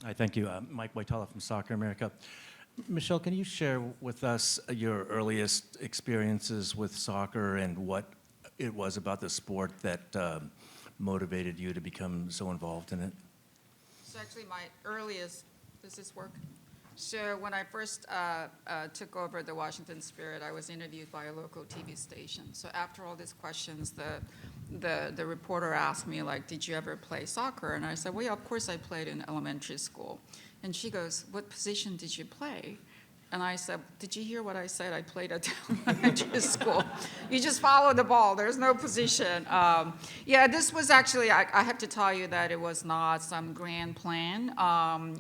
Hi, thank you. Mike Waitala from Soccer America. Michele, can you share with us your earliest experiences with soccer and what it was about the sport that motivated you to become so involved in it? So actually my earliest, does this work? So when I first took over the Washington Spirit, I was interviewed by a local TV station. So after all these questions, the reporter asked me, like, did you ever play soccer? And I said, well, yeah, of course I played in elementary school. And she goes, what position did you play? And I said, did you hear what I said? I played at elementary school. You just follow the ball. There's no position. Yeah, this was actually, I have to tell you that it was not some grand plan.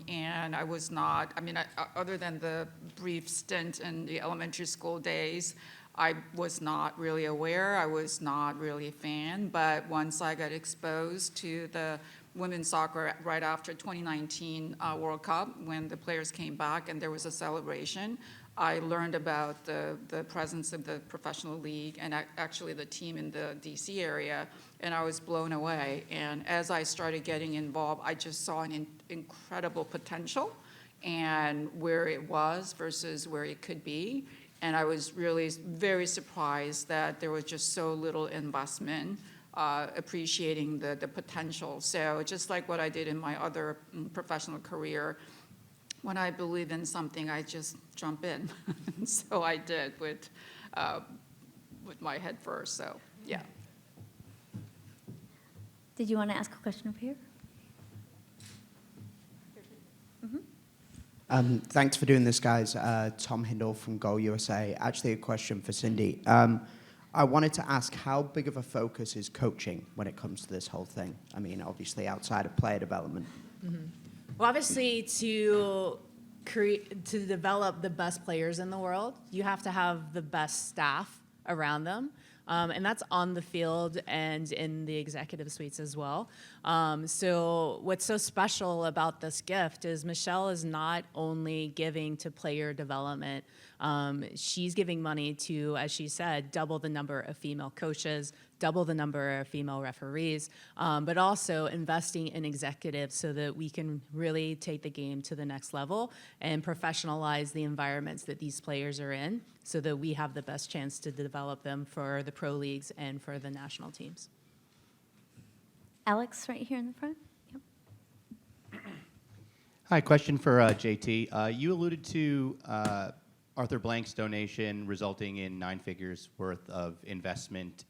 And I was not, I mean, other than the brief stint in the elementary school days, I was not really aware. I was not really a fan. But once I got exposed to the women's soccer right after 2019 World Cup, when the players came back and there was a celebration, I learned about the presence of the professional league and actually the team in the DC area, and I was blown away. And as I started getting involved, I just saw an incredible potential and where it was versus where it could be. And I was really very surprised that there was just so little investment, appreciating the potential. So just like what I did in my other professional career, when I believe in something, I just jump in. So I did with my head first, so yeah. Did you want to ask a question over here? Thanks for doing this, guys. Tom Hindle from Goal USA. Actually, a question for Cindy. I wanted to ask, how big of a focus is coaching when it comes to this whole thing? I mean, obviously, outside of player development. Mm-hmm. Well, obviously, to develop the best players in the world, you have to have the best staff around them. And that's on the field and in the executive suites as well. So what's so special about this gift is Michele is not only giving to player development, she's giving money to, as she said, double the number of female coaches, double the number of female referees, but also investing in executives so that we can really take the game to the next level and professionalize the environments that these players are in so that we have the best chance to develop them for the pro leagues and for the national teams. Alex, right here in the front. Yep. Hi, question for JT. You alluded to Arthur Blank's donation resulting in 9 figures worth of investment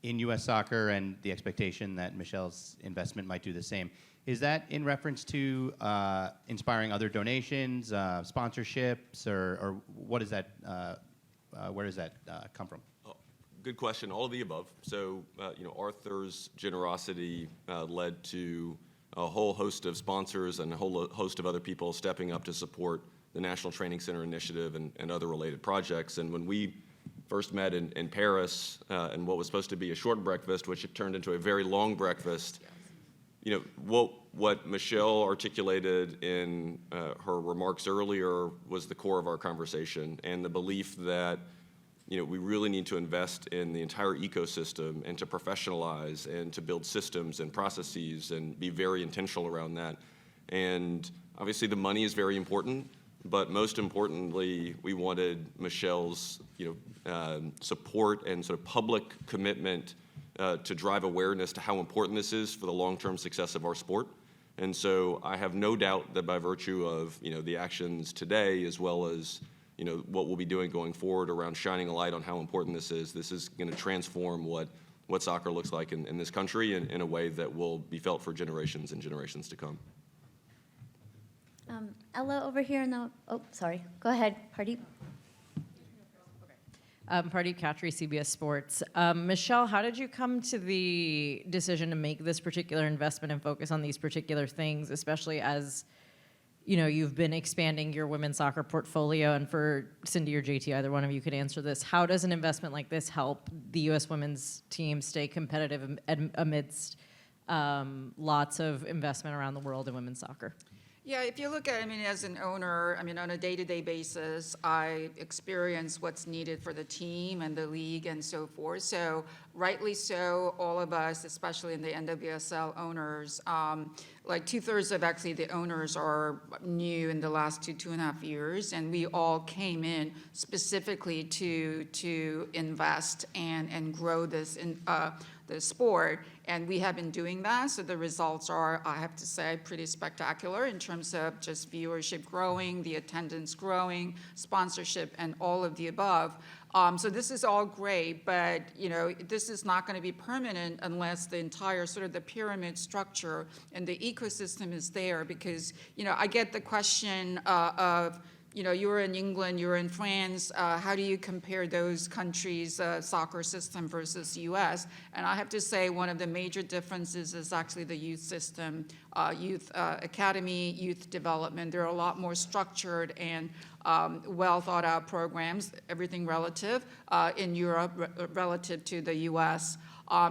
in U.S. soccer and the expectation that Michele's investment might do the same. Is that in reference to inspiring other donations, sponsorships, or what is that? Where does that come from? Good question. All of the above. So, Arthur's generosity led to a whole host of sponsors and a whole host of other people stepping up to support the National Training Center Initiative and other related projects. And when we first met in Paris, and what was supposed to be a short breakfast, which had turned into a very long breakfast, what Michele articulated in her remarks earlier was the core of our conversation, and the belief that we really need to invest in the entire ecosystem and to professionalize and to build systems and processes and be very intentional around that. And obviously the money is very important, but most importantly, we wanted Michele's support and sort of public commitment to drive awareness to how important this is for the long-term success of our sport. And so I have no doubt that by virtue of the actions today, as well as what we'll be doing going forward around shining a light on how important this is going to transform what soccer looks like in this country in a way that will be felt for generations and generations to come. Ella over here in the, oh, sorry. Go ahead, Pardeep. Pardeep Khatri, CBS Sports. Michele, how did you come to the decision to make this particular investment and focus on these particular things, especially as you've been expanding your women's soccer portfolio? And for Cindy or JT, either one of you could answer this. How does an investment like this help the U.S. women's team stay competitive amidst lots of investment around the world in women's soccer? Yeah, if you look at, I mean, as an owner, I mean, on a day-to-day basis, I experience what's needed for the team and the league and so forth. So rightly so, all of us, especially in the NWSL owners, like 2/3 of actually the owners are new in the last 2.5 years, and we all came in specifically to invest and grow this in the sport, and we have been doing that. So the results are, I have to say, pretty spectacular in terms of just viewership growing, the attendance growing, sponsorship, and all of the above. So this is all great, but this is not going to be permanent unless the entire sort of the pyramid structure and the ecosystem is there. Because I get the question of you're in England, you're in France, how do you compare those countries' soccer system versus US? And I have to say one of the major differences is actually the youth system, youth academy, youth development. They're a lot more structured and well thought out programs, everything relative, in Europe relative to the US.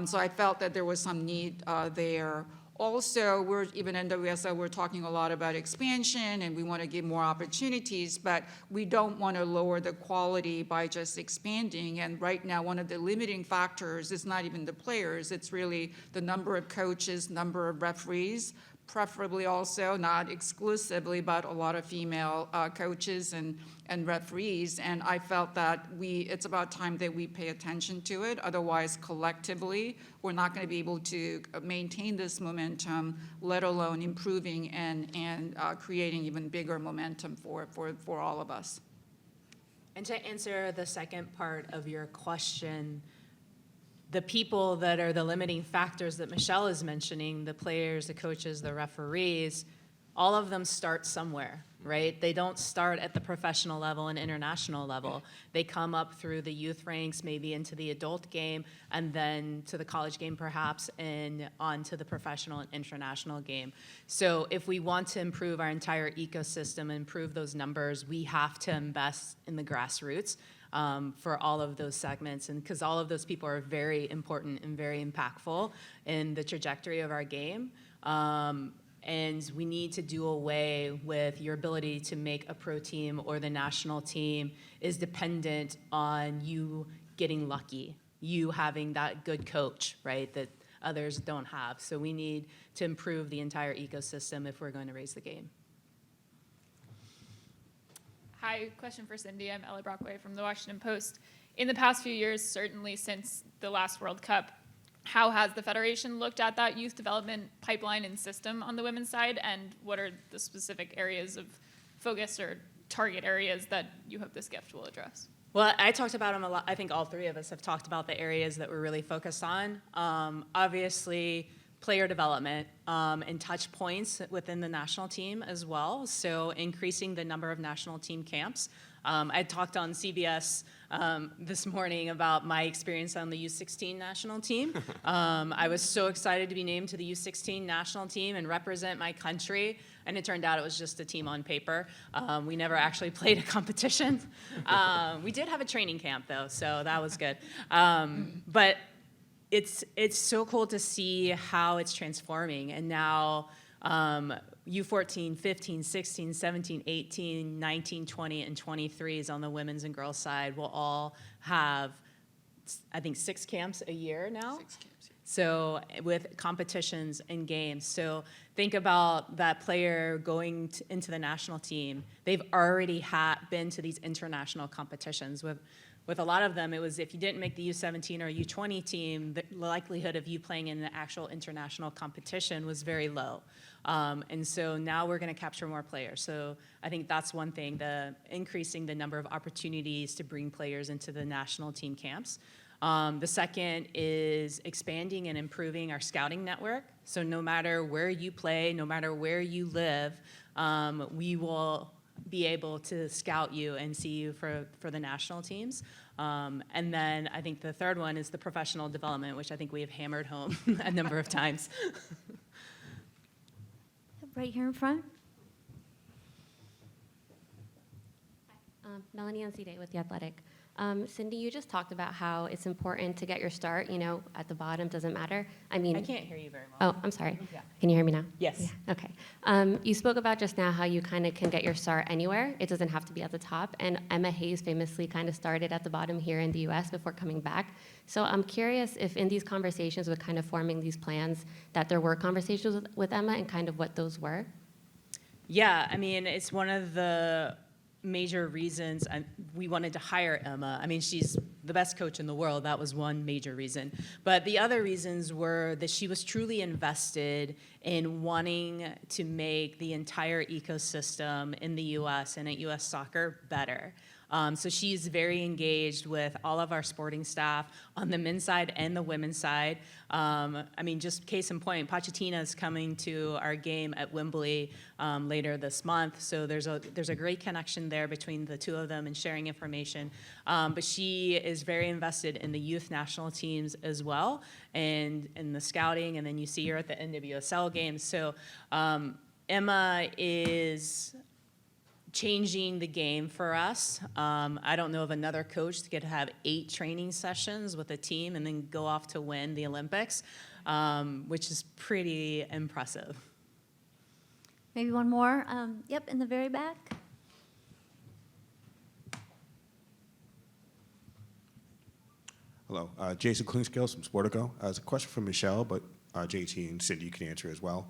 So I felt that there was some need there. Also, even NWSL, we're talking a lot about expansion and we want to give more opportunities, but we don't want to lower the quality by just expanding. And right now, one of the limiting factors is not even the players, it's really the number of coaches, number of referees, preferably also, not exclusively, but a lot of female coaches and referees. And I felt that it's about time that we pay attention to it. Otherwise, collectively, we're not going to be able to maintain this momentum, let alone improving and creating even bigger momentum for all of us. And to answer the second part of your question, the people that are the limiting factors that Michele is mentioning, the players, the coaches, the referees, all of them start somewhere, right? They don't start at the professional level and international level. They come up through the youth ranks, maybe into the adult game, and then to the college game perhaps, and on to the professional and international game. So if we want to improve our entire ecosystem, improve those numbers, we have to invest in the grassroots. For all of those segments, and because all of those people are very important and very impactful in the trajectory of our game. And we need to do away with your ability to make a pro team or the national team is dependent on you getting lucky, you having that good coach, right, that others don't have. So we need to improve the entire ecosystem if we're going to raise the game. Hi, question for Cindy. I'm Ella Brockway from the Washington Post. In the past few years, certainly since the last World Cup, how has the Federation looked at that youth development pipeline and system on the women's side, and what are the specific areas of focus or target areas that you hope this gift will address? Well, I talked about them a lot. I think all three of us have talked about the areas that we're really focused on. Obviously, player development and touch points within the national team as well. So increasing the number of national team camps. I talked on CBS this morning about my experience on the U16 national team. I was so excited to be named to the U16 national team and represent my country. And it turned out it was just a team on paper. We never actually played a competition. We did have a training camp though, so that was good. But it's so cool to see how it's transforming. And now U14, 15, 16, 17, 18, 19, 20, and 23s on the women's and girls side will all have, I think, 6 camps a year now. 6 camps. So with competitions and games. So think about that player going into the national team. They've already been to these international competitions. With a lot of them, it was if you didn't make the U17 or U20 team, the likelihood of you playing in the actual international competition was very low. And so now we're going to capture more players. So I think that's one thing, increasing the number of opportunities to bring players into the national team camps. The second is expanding and improving our scouting network. So no matter where you play, no matter where you live, we will be able to scout you and see you for the national teams. And then I think the third one is the professional development, which I think we have hammered home a number of times. Right here in front. Melanie Ancide with The Athletic. Cindy, you just talked about how it's important to get your start, at the bottom, doesn't matter. I mean, I can't hear you very well. oh, I'm sorry. Yeah. Can you hear me now? Yes. Yeah, okay. You spoke about just now how you kind of can get your start anywhere. It doesn't have to be at the top. And Emma Hayes famously kind of started at the bottom here in the US before coming back. So I'm curious if in these conversations with kind of forming these plans that there were conversations with Emma and kind of what those were. Yeah, I mean, it's one of the major reasons we wanted to hire Emma. I mean, she's the best coach in the world. That was one major reason. But the other reasons were that she was truly invested in wanting to make the entire ecosystem in the U.S. and at U.S. soccer better. So she's very engaged with all of our sporting staff on the men's side and the women's side. I mean, just case in point, Pochettino is coming to our game at Wembley later this month. So there's a great connection there between the two of them and sharing information. But she is very invested in the youth national teams as well, and in the scouting. And then you see her at the NWSL games. So Emma is changing the game for us. I don't know of another coach that could have 8 training sessions with a team and then go off to win the Olympics, which is pretty impressive. Maybe one more. Yep, in the very back. Hello, Jason Klingscales from Sportico. It's a question for Michele, but JT and Cindy, you can answer as well.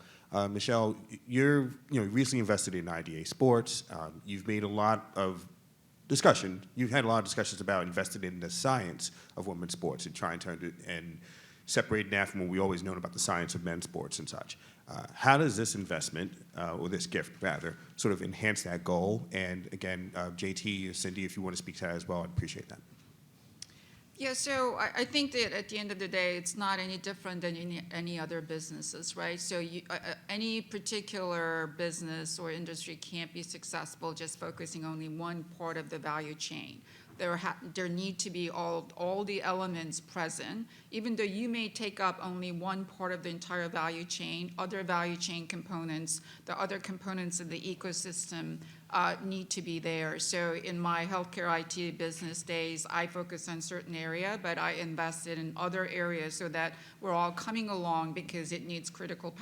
Michele, you're recently invested in IDA Sports. You've made a lot of discussion. You've had a lot of discussions about investing in the science of women's sports and trying to and separating that from what we always known about the science of men's sports and such. How does this investment, or this gift rather, sort of enhance that goal? And again, JT or Cindy, if you want to speak to that as well, I'd appreciate that. Yeah, so I think that at the end of the day, it's not any different than any other businesses, right? So any particular business or industry can't be successful just focusing only one part of the value chain. There need to be all the elements present. Even though you may take up only one part of the entire value chain, other value chain components, the other components of the ecosystem need to be there. So in my healthcare IT business days, I focus on certain area, but I invested in other areas so that we're all coming along because it needs critical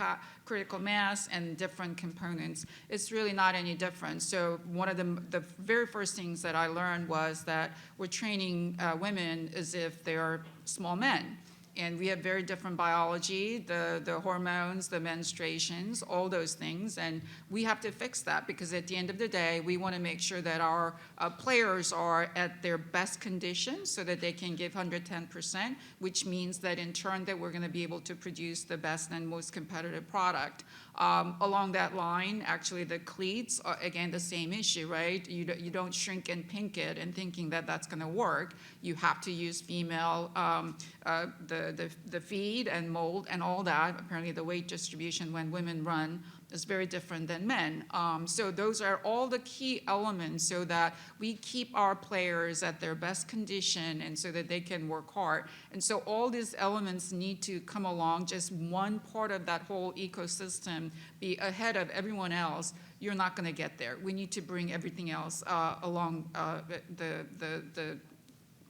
mass and different components. It's really not any different. So one of the very first things that I learned was that we're training women as if they are small men. And we have very different biology, the hormones, the menstruations, all those things. And we have to fix that because at the end of the day, we want to make sure that our players are at their best condition so that they can give 110%, which means that in turn that we're going to be able to produce the best and most competitive product. Along that line, actually the cleats are, again, the same issue, right? You don't shrink and pink it and thinking that that's going to work. You have to use female, the feed and mold and all that. Apparently the weight distribution when women run is very different than men. So those are all the key elements so that we keep our players at their best condition and so that they can work hard. And so all these elements need to come along. Just one part of that whole ecosystem be ahead of everyone else. You're not going to get there. We need to bring everything else along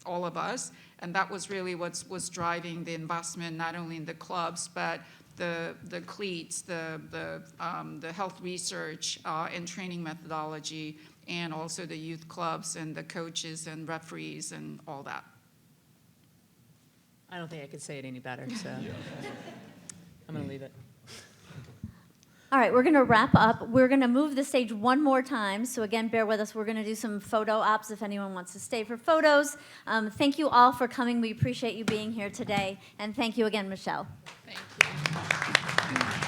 all of us. And that was really what was driving the investment, not only in the clubs, but the cleats, the health research and training methodology, and also the youth clubs and the coaches and referees and all that. I don't think I could say it any better, so I'm going to leave it. All right, we're going to wrap up. We're going to move the stage one more time. So again, bear with us. We're going to do some photo ops if anyone wants to stay for photos. Thank you all for coming. We appreciate you being here today. And thank you again, Michele. Thank you.